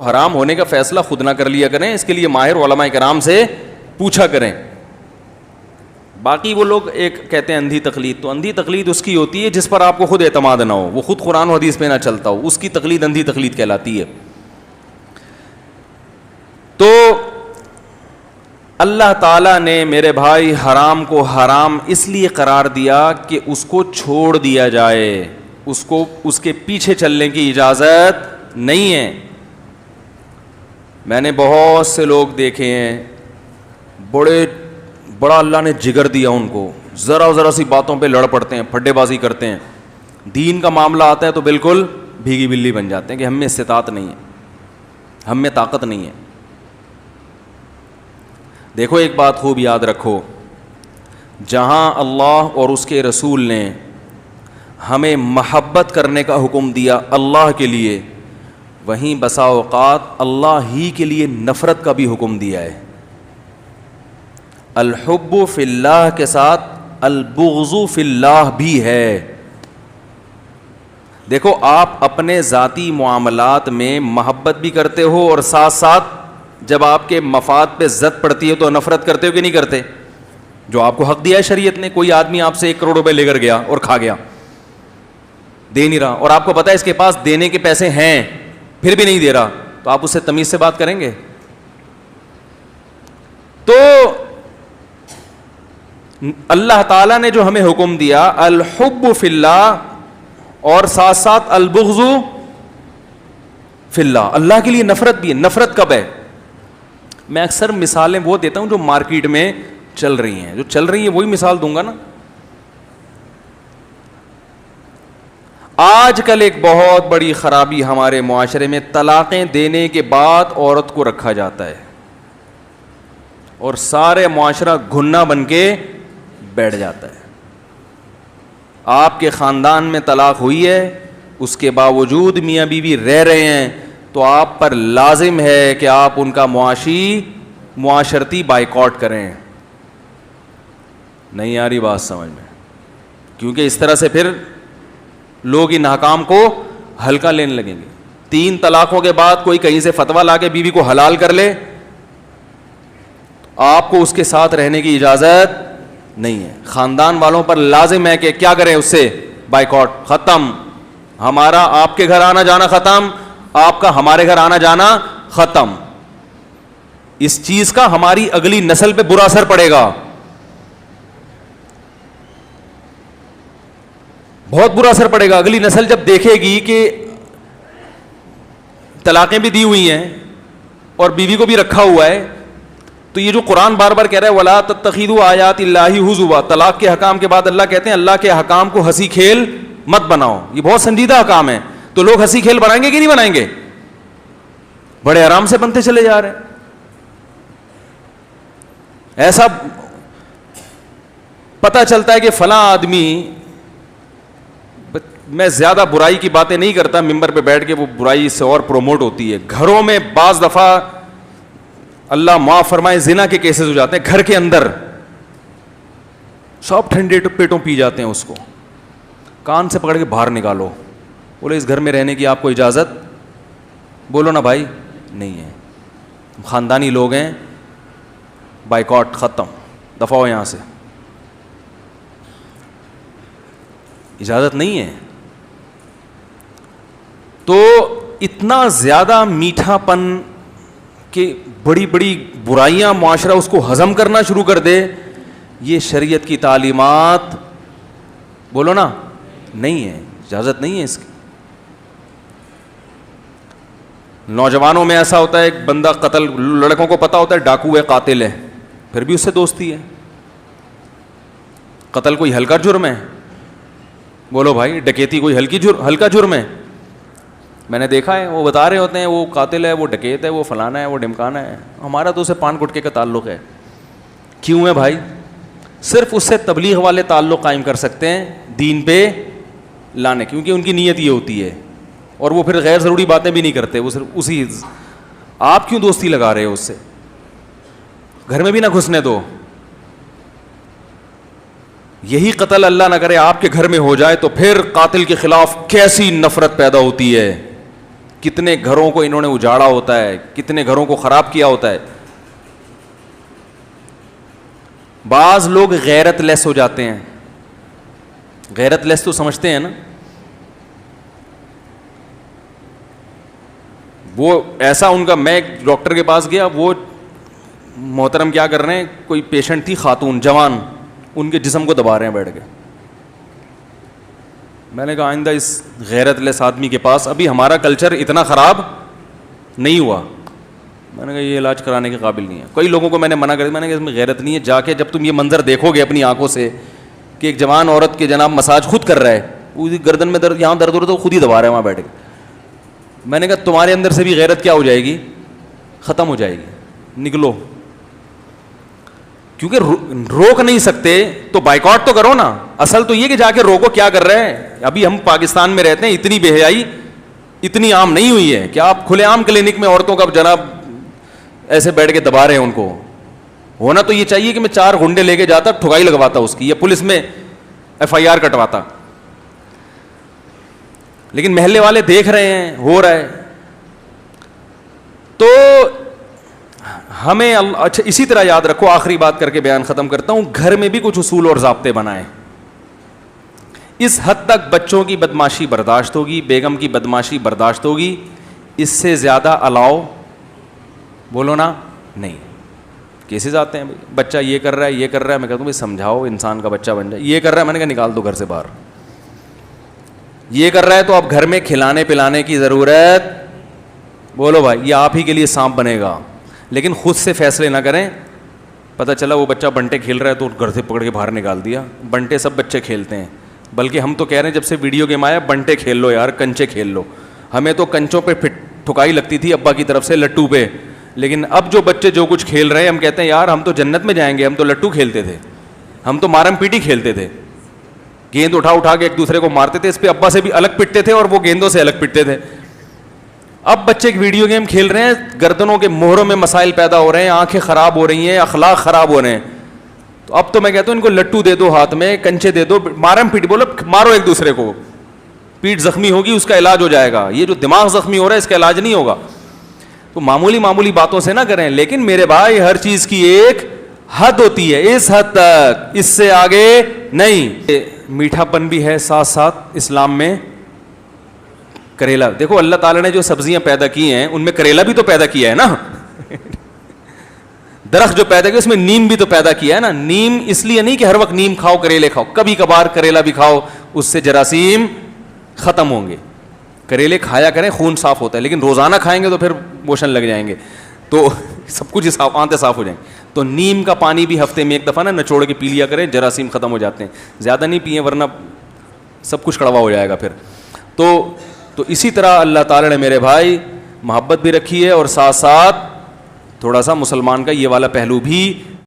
حرام ہونے کا فیصلہ خود نہ کر لیا کریں, اس کے لیے ماہر علماء کرام سے پوچھا کریں. باقی وہ لوگ ایک کہتے ہیں اندھی تقلید, تو اندھی تقلید اس کی ہوتی ہے جس پر آپ کو خود اعتماد نہ ہو, وہ خود قرآن و حدیث پہ نہ چلتا ہو, اس کی تقلید اندھی تقلید کہلاتی ہے. تو اللہ تعالیٰ نے میرے بھائی حرام کو حرام اس لیے قرار دیا کہ اس کو چھوڑ دیا جائے, اس کو اس کے پیچھے چلنے کی اجازت نہیں ہے. میں نے بہت سے لوگ دیکھے ہیں, بڑا اللہ نے جگر دیا ان کو, ذرا سی باتوں پہ لڑ پڑتے ہیں, پھڈے بازی کرتے ہیں, دین کا معاملہ آتا ہے تو بالکل بھیگی بلی بن جاتے ہیں کہ ہم میں استطاعت نہیں ہے, ہم میں طاقت نہیں ہے. دیکھو ایک بات خوب یاد رکھو, جہاں اللہ اور اس کے رسول نے ہمیں محبت کرنے کا حکم دیا اللہ کے لیے, وہیں بسا اوقات اللہ ہی کے لیے نفرت کا بھی حکم دیا ہے. الحب فی اللہ کے ساتھ البغض فی اللہ بھی ہے. دیکھو آپ اپنے ذاتی معاملات میں محبت بھی کرتے ہو اور ساتھ ساتھ جب آپ کے مفاد پہ زد پڑتی ہے تو نفرت کرتے ہو کہ نہیں کرتے؟ جو آپ کو حق دیا ہے شریعت نے, کوئی آدمی آپ سے 1 کروڑ روپے لے کر گیا اور کھا گیا, دے نہیں رہا, اور آپ کو پتا ہے اس کے پاس دینے کے پیسے ہیں پھر بھی نہیں دے رہا, تو آپ اس سے تمیز سے بات کریں گے؟ تو اللہ تعالیٰ نے جو ہمیں حکم دیا الحب فی اللہ اور ساتھ ساتھ البغض فی اللہ, اللہ کے لیے نفرت بھی ہے. نفرت کب ہے؟ میں اکثر مثالیں وہ دیتا ہوں جو مارکیٹ میں چل رہی ہیں, جو چل رہی ہیں وہی مثال دوں گا نا. آج کل ایک بہت بڑی خرابی ہمارے معاشرے میں, طلاقیں دینے کے بعد عورت کو رکھا جاتا ہے اور سارے معاشرہ گھنا بن کے بیٹھ جاتا ہے. آپ کے خاندان میں طلاق ہوئی ہے, اس کے باوجود میاں بیوی رہ رہے ہیں, تو آپ پر لازم ہے کہ آپ ان کا معاشرتی بائیکاٹ کریں. نہیں آ رہی بات سمجھ میں؟ کیونکہ اس طرح سے پھر لوگ ان حکام کو ہلکا لینے لگیں گے. 3 طلاقوں کے بعد کوئی کہیں سے فتویٰ لا کے بیوی کو حلال کر لے, آپ کو اس کے ساتھ رہنے کی اجازت نہیں ہے. خاندان والوں پر لازم ہے کہ کیا کریں, اس سے بائیکاٹ ختم. ہمارا آپ کے گھر آنا جانا ختم, آپ کا ہمارے گھر آنا جانا ختم. اس چیز کا ہماری اگلی نسل پہ برا اثر پڑے گا, بہت برا اثر پڑے گا. اگلی نسل جب دیکھے گی کہ طلاقیں بھی دی ہوئی ہیں اور بیوی کو بھی رکھا ہوا ہے, تو یہ جو قرآن بار بار کہہ رہا ہے وَلَا تَتَّخِذُوا آیَاتِ اللَّهِ هُزُوًا, طلاق کے حکام کے بعد اللہ کہتے ہیں اللہ کے حکام کو ہنسی کھیل مت بناؤ. یہ بہت سنجیدہ حکام ہے, تو لوگ ہنسی کھیل بنائیں گے کہ نہیں بنائیں گے؟ بڑے آرام سے بنتے چلے جا رہے ہیں. ایسا پتہ چلتا ہے کہ فلاں آدمی, میں زیادہ برائی کی باتیں نہیں کرتا ممبر پہ بیٹھ کے, وہ برائی سے اور پروموٹ ہوتی ہے. گھروں میں بعض دفعہ اللہ معاف فرمائے زنا کے کیسز ہو جاتے ہیں, گھر کے اندر سب ٹھنڈے پیٹوں پی جاتے ہیں, اس کو کان سے پکڑ کے باہر نکالو, بولے اس گھر میں رہنے کی آپ کو اجازت, بولو نا بھائی نہیں ہے, خاندانی لوگ ہیں, بائیکاٹ ختم, دفعہ ہو یہاں سے, اجازت نہیں ہے. تو اتنا زیادہ میٹھا پن کہ بڑی بڑی برائیاں معاشرہ اس کو ہضم کرنا شروع کر دے, یہ شریعت کی تعلیمات بولو نا نہیں ہے, اجازت نہیں ہے اس کی. نوجوانوں میں ایسا ہوتا ہے, ایک بندہ قتل, لڑکوں کو پتہ ہوتا ہے ڈاکو ہے, قاتل ہے, پھر بھی اس سے دوستی ہے. قتل کوئی ہلکا جرم ہے؟ بولو بھائی, ڈکیتی کوئی ہلکا جرم ہے؟ میں نے دیکھا ہے, وہ بتا رہے ہوتے ہیں وہ قاتل ہے, وہ ڈکیت ہے, وہ فلانا ہے, وہ ڈمکانا ہے. ہمارا تو اسے پان گٹکے کا تعلق ہے. کیوں ہے بھائی؟ صرف اس سے تبلیغ والے تعلق قائم کر سکتے ہیں دین پہ لانے, کیونکہ ان کی نیت یہ ہوتی ہے, اور وہ پھر غیر ضروری باتیں بھی نہیں کرتے, وہ صرف اسی. آپ کیوں دوستی لگا رہے ہو اس سے؟ گھر میں بھی نہ گھسنے دو. یہی قتل اللہ نہ کرے آپ کے گھر میں ہو جائے تو پھر قاتل کے خلاف کیسی نفرت پیدا ہوتی ہے, کتنے گھروں کو انہوں نے اجاڑا ہوتا ہے, کتنے گھروں کو خراب کیا ہوتا ہے. بعض لوگ غیرت لیس ہو جاتے ہیں. غیرت لیس تو سمجھتے ہیں نا, وہ ایسا ان کا, میں ایک ڈاکٹر کے پاس گیا, وہ محترم کیا کر رہے ہیں, کوئی پیشنٹ تھی خاتون جوان, ان کے جسم کو دبا رہے ہیں بیٹھ کے. میں نے کہا آئندہ اس غیرت لیس آدمی کے پاس, ابھی ہمارا کلچر اتنا خراب نہیں ہوا, میں نے کہا یہ علاج کرانے کے قابل نہیں ہے. کئی لوگوں کو میں نے منع کر دیا, میں نے کہا اس میں غیرت نہیں ہے. جا کے جب تم یہ منظر دیکھو گے اپنی آنکھوں سے کہ ایک جوان عورت کے جناب مساج خود کر رہا ہے, گردن میں درد, یہاں درد ہو رہا ہے تو خود ہی دبا رہا ہے وہاں بیٹھ کے. میں نے کہا تمہارے اندر سے بھی غیرت کیا ہو جائے گی, ختم ہو جائے گی, نکلو. کیونکہ روک نہیں سکتے تو بائیکاٹ تو کرو نا. اصل تو یہ کہ جا کے روکو, کیا کر رہے ہیں. ابھی ہم پاکستان میں رہتے ہیں, اتنی بے حیائی اتنی عام نہیں ہوئی ہے کہ آپ کھلے عام کلینک میں عورتوں کا جناب ایسے بیٹھ کے دبا رہے ہیں ان کو. ہونا تو یہ چاہیے کہ میں 4 گنڈے لے کے جاتا, ٹھگائی لگواتا اس کی, یا پولیس میں FIR کٹواتا. لیکن محلے والے دیکھ رہے ہیں ہو رہا ہے. تو ہمیں اچھا اسی طرح یاد رکھو, آخری بات کر کے بیان ختم کرتا ہوں, گھر میں بھی کچھ اصول اور ضابطے بنائیں. اس حد تک بچوں کی بدماشی برداشت ہوگی, بیگم کی بدماشی برداشت ہوگی, اس سے زیادہ الاؤ بولو نا نہیں. کیسز آتے ہیں, بچہ یہ کر رہا ہے یہ کر رہا ہے, میں کہتا ہوں بھائی سمجھاؤ, انسان کا بچہ بن جائے. یہ کر رہا ہے, میں نے کہا نکال دو گھر سے باہر. یہ کر رہا ہے تو اب گھر میں کھلانے پلانے کی ضرورت, بولو بھائی یہ آپ ہی کے لیے سانپ بنے گا. لیکن خود سے فیصلے نہ کریں. پتہ چلا وہ بچہ بنٹے کھیل رہا ہے تو گھر سے پکڑ کے باہر نکال دیا. بنٹے سب بچے کھیلتے ہیں, بلکہ ہم تو کہہ رہے ہیں جب سے ویڈیو گیم آیا بنٹے کھیل لو یار, کنچے کھیل لو. ہمیں تو کنچوں پہ ٹھکائی لگتی تھی ابا کی طرف سے, لٹو پہ. لیکن اب جو بچے جو کچھ کھیل رہے ہیں, ہم کہتے ہیں یار ہم تو جنت میں جائیں گے, ہم تو لٹو کھیلتے تھے, ہم تو مارم پیٹی کھیلتے تھے, گیند اٹھا اٹھا کے ایک دوسرے کو مارتے تھے, اس پہ ابا سے بھی الگ پٹتے تھے اور وہ گیندوں سے الگ پٹتے تھے. اب بچے ایک ویڈیو گیم کھیل رہے ہیں, گردنوں کے مہروں میں مسائل پیدا ہو رہے ہیں, آنکھیں خراب ہو رہی ہیں, اخلاق خراب ہو رہے ہیں. تو اب تو میں کہتا ہوں ان کو لٹو دے دو ہاتھ میں, کنچے دے دو, مارم پیٹ بولو, مارو ایک دوسرے کو. پیٹ زخمی ہوگی اس کا علاج ہو جائے گا, یہ جو دماغ زخمی ہو رہا ہے اس کا علاج نہیں ہوگا. تو معمولی باتوں سے نہ کریں. لیکن میرے بھائی ہر چیز کی ایک حد ہوتی ہے, اس حد تک, اس سے آگے نہیں. میٹھا پن بھی ہے ساتھ ساتھ اسلام میں. کریلا دیکھو, اللہ تعالیٰ نے جو سبزیاں پیدا کی ہیں ان میں کریلا بھی تو پیدا کیا ہے نا. درخت جو پیدا کیا اس میں نیم بھی تو پیدا کیا ہے نا. نیم اس لیے نہیں کہ ہر وقت نیم کھاؤ کریلے کھاؤ, کبھی کبھار کریلا بھی کھاؤ, اس سے جراثیم ختم ہوں گے. کریلے کھایا کریں, خون صاف ہوتا ہے, لیکن روزانہ کھائیں گے تو پھر موشن لگ جائیں گے, تو سب کچھ آنتیں صاف ہو جائیں گے. تو نیم کا پانی بھی ہفتے میں ایک دفعہ نا نچوڑ کے پی لیا کریں, جراثیم ختم ہو جاتے ہیں. زیادہ نہیں پئیں ورنہ سب کچھ کڑوا ہو جائے گا پھر. تو اسی طرح اللہ تعالیٰ نے میرے بھائی محبت بھی رکھی ہے, اور ساتھ ساتھ تھوڑا سا مسلمان کا یہ والا پہلو بھی